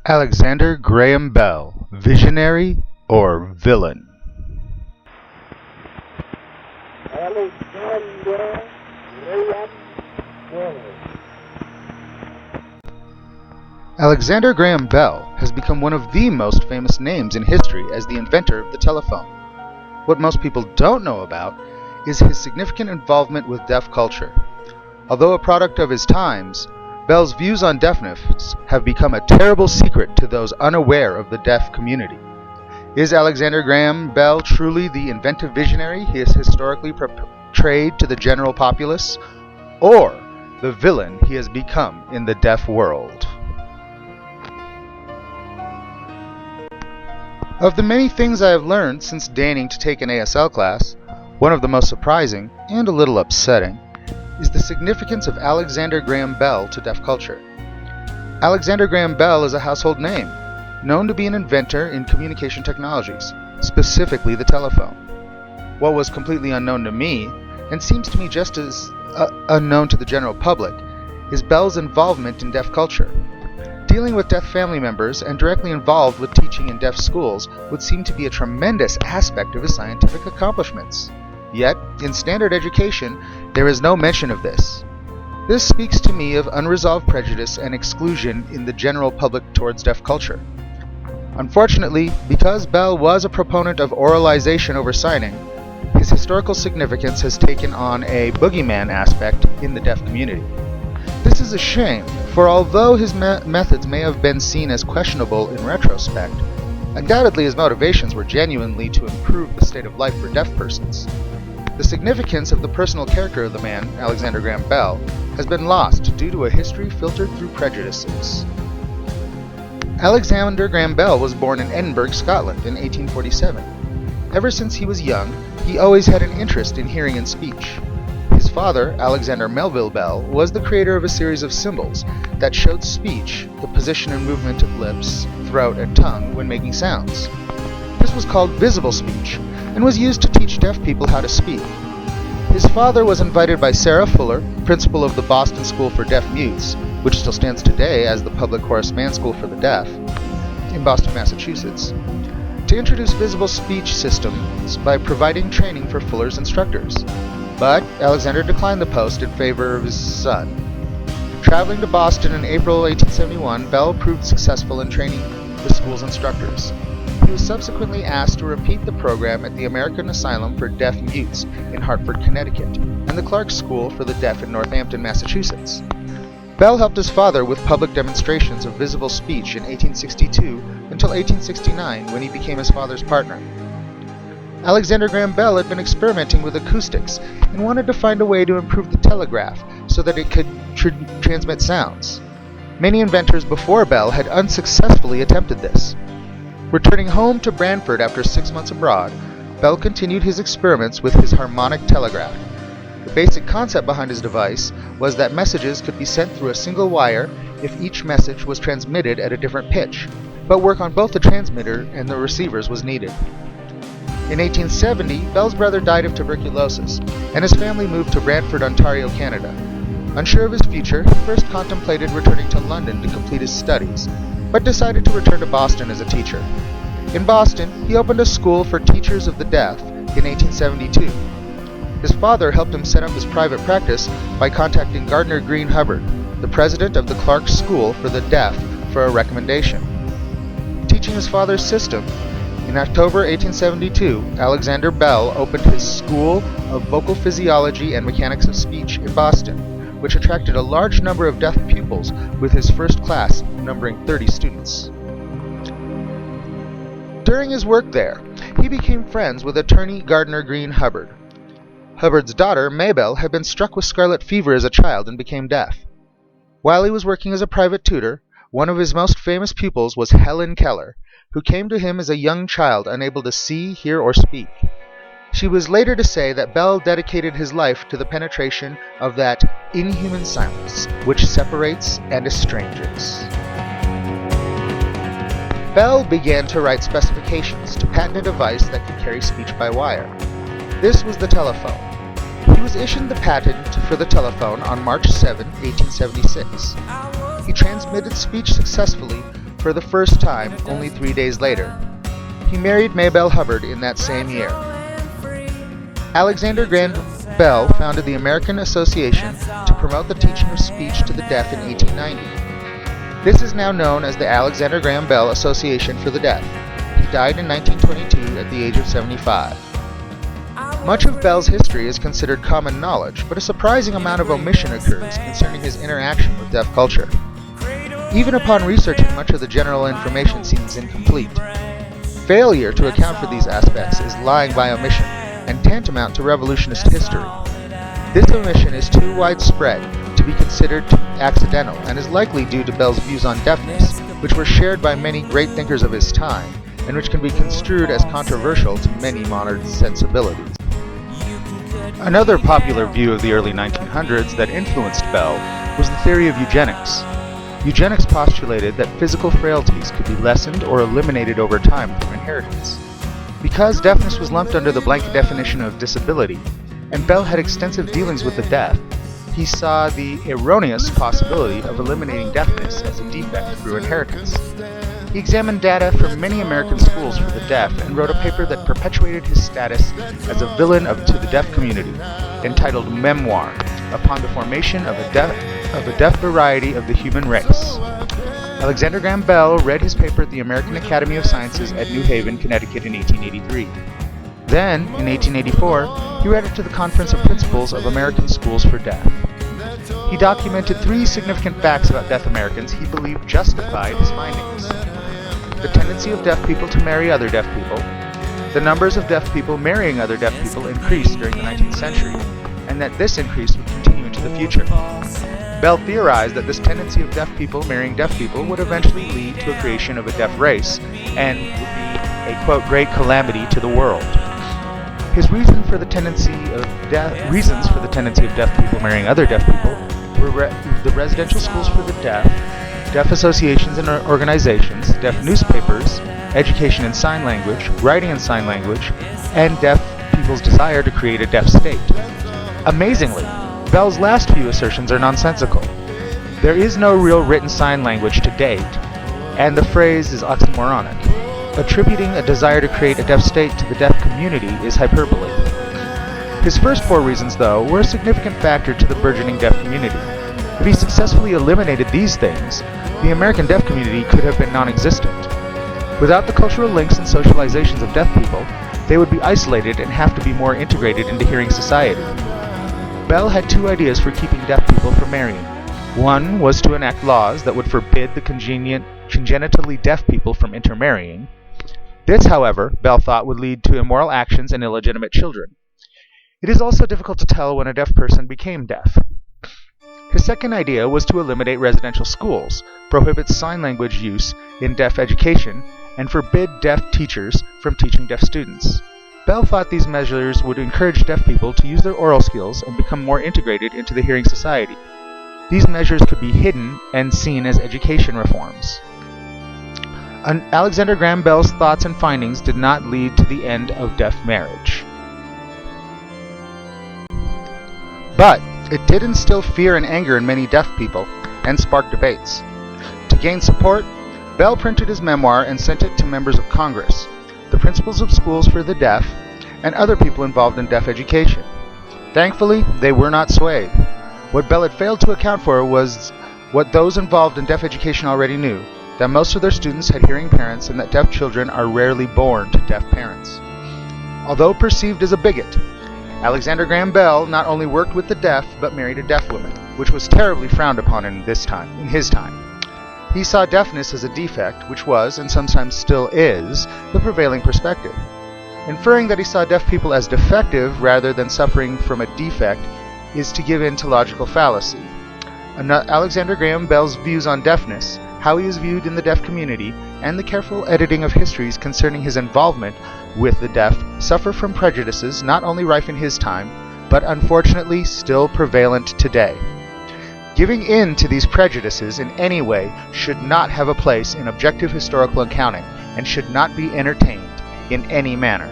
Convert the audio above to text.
Alexander Graham Bell, visionary or villain? Alexander Graham Bell. Alexander Graham Bell has become one of the most famous names in history as the inventor of the telephone. What most people don't know about is his significant involvement with deaf culture. Although a product of his times, Bell's views on deafness have become a terrible secret to those unaware of the deaf community. Is Alexander Graham Bell truly the inventive visionary he is historically portrayed to the general populace, or the villain he has become in the deaf world? Of the many things I have learned since deigning to take an ASL class, one of the most surprising, and a little upsetting, is the significance of Alexander Graham Bell to deaf culture. Alexander Graham Bell is a household name, known to be an inventor in communication technologies, specifically the telephone. What was completely unknown to me, and seems to me just as unknown to the general public, is Bell's involvement in deaf culture. Dealing with deaf family members and directly involved with teaching in deaf schools would seem to be a tremendous aspect of his scientific accomplishments. Yet, in standard education, there is no mention of this. This speaks to me of unresolved prejudice and exclusion in the general public towards deaf culture. Unfortunately, because Bell was a proponent of oralization over signing, his historical significance has taken on a boogeyman aspect in the deaf community. This is a shame, for although his methods may have been seen as questionable in retrospect, undoubtedly his motivations were genuinely to improve the state of life for deaf persons. The significance of the personal character of the man, Alexander Graham Bell, has been lost due to a history filtered through prejudices. Alexander Graham Bell was born in Edinburgh, Scotland in 1847. Ever since he was young, he always had an interest in hearing and speech. His father, Alexander Melville Bell, was the creator of a series of symbols that showed speech, the position and movement of lips, throat, and tongue when making sounds. This was called visible speech, and was used to teach deaf people how to speak. His father was invited by Sarah Fuller, principal of the Boston School for Deaf Mutes, which still stands today as the Public Horace Mann School for the Deaf, in Boston, Massachusetts, to introduce visible speech systems by providing training for Fuller's instructors. But Alexander declined the post in favor of his son. Traveling to Boston in April 1871, Bell proved successful in training the school's instructors. He was subsequently asked to repeat the program at the American Asylum for Deaf Mutes in Hartford, Connecticut, and the Clark School for the Deaf in Northampton, Massachusetts. Bell helped his father with public demonstrations of visible speech in 1862 until 1869, when he became his father's partner. Alexander Graham Bell had been experimenting with acoustics and wanted to find a way to improve the telegraph so that it could transmit sounds. Many inventors before Bell had unsuccessfully attempted this. Returning home to Brantford after 6 months abroad, Bell continued his experiments with his harmonic telegraph. The basic concept behind his device was that messages could be sent through a single wire if each message was transmitted at a different pitch, but work on both the transmitter and the receivers was needed. In 1870, Bell's brother died of tuberculosis, and his family moved to Brantford, Ontario, Canada. Unsure of his future, he first contemplated returning to London to complete his studies, but decided to return to Boston as a teacher. In Boston, he opened a school for teachers of the deaf in 1872. His father helped him set up his private practice by contacting Gardner Green Hubbard, the president of the Clark School for the Deaf, for a recommendation. Teaching his father's system, in October 1872, Alexander Bell opened his School of Vocal Physiology and Mechanics of Speech in Boston, which attracted a large number of deaf pupils, with his first class numbering 30 students. During his work there, he became friends with attorney Gardner Green Hubbard. Hubbard's daughter, Maybelle, had been struck with scarlet fever as a child and became deaf. While he was working as a private tutor, one of his most famous pupils was Helen Keller, who came to him as a young child unable to see, hear, or speak. She was later to say that Bell dedicated his life to the penetration of that inhuman silence which separates and estranges. Bell began to write specifications to patent a device that could carry speech by wire. This was the telephone. He was issued the patent for the telephone on March 7, 1876. He transmitted speech successfully for the first time only 3 days later. He married Maybelle Hubbard in that same year. Alexander Graham Bell founded the American Association to promote the teaching of speech to the deaf in 1890. This is now known as the Alexander Graham Bell Association for the Deaf. He died in 1922 at the age of 75. Much of Bell's history is considered common knowledge, but a surprising amount of omission occurs concerning his interaction with deaf culture. Even upon researching, much of the general information seems incomplete. Failure to account for these aspects is lying by omission and tantamount to revolutionist history. This omission is too widespread to be considered accidental and is likely due to Bell's views on deafness, which were shared by many great thinkers of his time and which can be construed as controversial to many modern sensibilities. Another popular view of the early 1900s that influenced Bell was the theory of eugenics. Eugenics postulated that physical frailties could be lessened or eliminated over time through inheritance. Because deafness was lumped under the blanket definition of disability, and Bell had extensive dealings with the deaf, he saw the erroneous possibility of eliminating deafness as a defect through inheritance. He examined data from many American schools for the deaf and wrote a paper that perpetuated his status as a villain to the deaf community, entitled Memoir, upon the formation of a deaf variety of the human race. Alexander Graham Bell read his paper at the American Academy of Sciences at New Haven, Connecticut in 1883. Then, in 1884, he read it to the Conference of Principals of American Schools for Deaf. He documented 3 significant facts about deaf Americans he believed justified his findings: the tendency of deaf people to marry other deaf people, the numbers of deaf people marrying other deaf people increased during the 19th century, and that this increase would continue into the future. Bell theorized that this tendency of deaf people marrying deaf people would eventually lead to a creation of a deaf race and would be a, quote, great calamity to the world. His reasons for the tendency of deaf people marrying other deaf people were the residential schools for the deaf associations and organizations, deaf newspapers, education in sign language, writing in sign language, and deaf people's desire to create a deaf state. Amazingly, Bell's last few assertions are nonsensical. There is no real written sign language to date, and the phrase is oxymoronic. Attributing a desire to create a deaf state to the deaf community is hyperbole. His first 4 reasons, though, were a significant factor to the burgeoning deaf community. If he successfully eliminated these things, the American deaf community could have been non-existent. Without the cultural links and socializations of deaf people, they would be isolated and have to be more integrated into hearing society. Bell had 2 ideas for keeping deaf people from marrying. One was to enact laws that would forbid the congenitally deaf people from intermarrying. This, however, Bell thought would lead to immoral actions and illegitimate children. It is also difficult to tell when a deaf person became deaf. His second idea was to eliminate residential schools, prohibit sign language use in deaf education, and forbid deaf teachers from teaching deaf students. Bell thought these measures would encourage deaf people to use their oral skills and become more integrated into the hearing society. These measures could be hidden and seen as education reforms. Alexander Graham Bell's thoughts and findings did not lead to the end of deaf marriage. But it did instill fear and anger in many deaf people and spark debates. To gain support, Bell printed his memoir and sent it to members of Congress, the principals of schools for the deaf, and other people involved in deaf education. Thankfully, they were not swayed. What Bell had failed to account for was what those involved in deaf education already knew, that most of their students had hearing parents and that deaf children are rarely born to deaf parents. Although perceived as a bigot, Alexander Graham Bell not only worked with the deaf, but married a deaf woman, which was terribly frowned upon in his time. He saw deafness as a defect, which was, and sometimes still is, the prevailing perspective. Inferring that he saw deaf people as defective rather than suffering from a defect is to give in to logical fallacy. Alexander Graham Bell's views on deafness, how he is viewed in the deaf community, and the careful editing of histories concerning his involvement with the deaf suffer from prejudices not only rife in his time, but unfortunately still prevalent today. Giving in to these prejudices in any way should not have a place in objective historical accounting and should not be entertained in any manner.